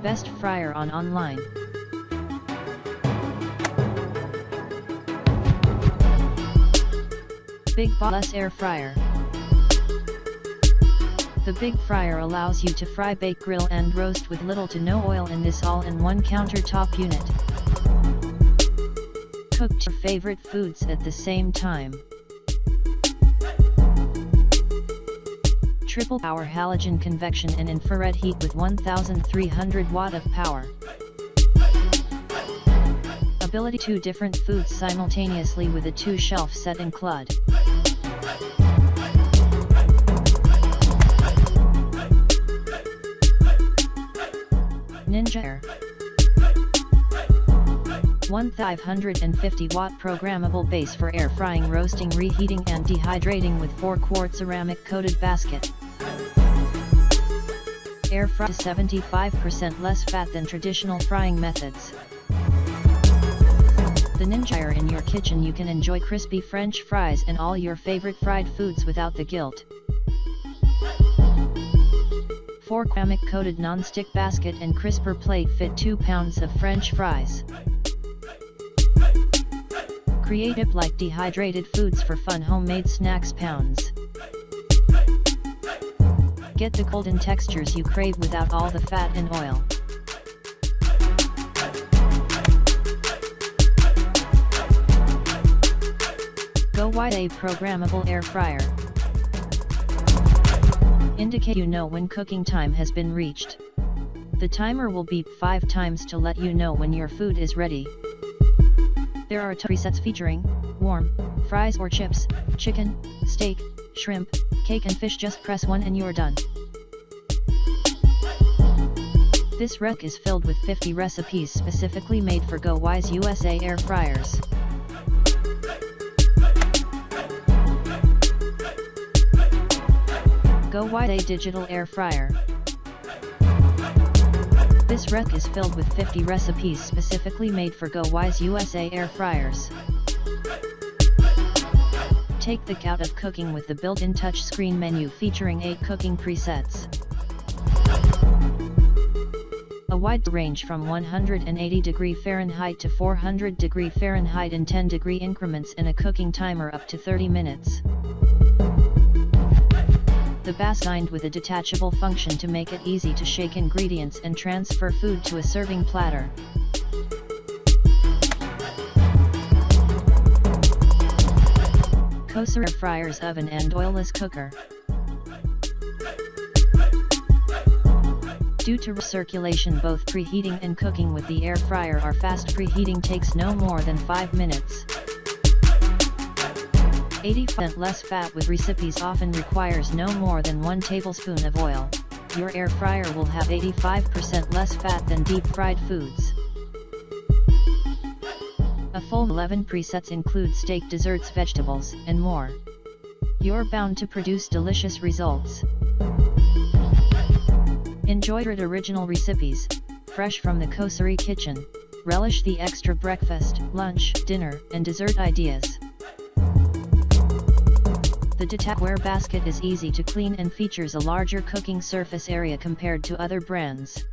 Best fryer on online. Big Boss Air Fryer. The Big Fryer allows you to fry, bake, grill and roast with little to no oil in this all-in-one countertop unit. Cook your favorite foods at the same time. Triple power halogen convection and infrared heat with 1300 watt of power. Ability to different foods simultaneously with a 2-shelf set include. Ninja Air 1550 watt programmable base for air frying, roasting, reheating and dehydrating with 4-quart ceramic coated basket. Air fry 75% less fat than traditional frying methods. The Ninja Air in your kitchen, you can enjoy crispy French fries and all your favorite fried foods without the guilt. 4 ceramic coated non-stick basket and crisper plate fit 2 pounds of French fries. Creative like dehydrated foods for fun homemade snacks pounds. Get the golden textures you crave without all the fat and oil. GoWise programmable air fryer. Indicate you know when cooking time has been reached. The timer will beep 5 times to let you know when your food is ready. There are 2 presets featuring warm, fries or chips, chicken, steak, shrimp, cake and fish. Just press 1 and you're done. This rec is filled with 50 recipes specifically made for GoWise USA air fryers. GoWise digital air fryer. This rec is filled with 50 recipes specifically made for GoWise USA air fryers. Take the out of cooking with the built-in touchscreen menu featuring 8 cooking presets. A wide range from 180° Fahrenheit to 400° Fahrenheit in 10-degree increments and a cooking timer up to 30 minutes. The base designed with a detachable function to make it easy to shake ingredients and transfer food to a serving platter. Coaster air fryers, oven and oilless cooker. Due to recirculation, both preheating and cooking with the air fryer are fast. Preheating takes no more than 5 minutes. 80% less fat with recipes often requires no more than 1 tablespoon of oil. Your air fryer will have 85% less fat than deep fried foods. A full 11 presets include steak, desserts, vegetables, and more. You're bound to produce delicious results. Enjoy original recipes, fresh from the Coaster kitchen. Relish the extra breakfast, lunch, dinner, and dessert ideas. The detachable basket is easy to clean and features a larger cooking surface area compared to other brands.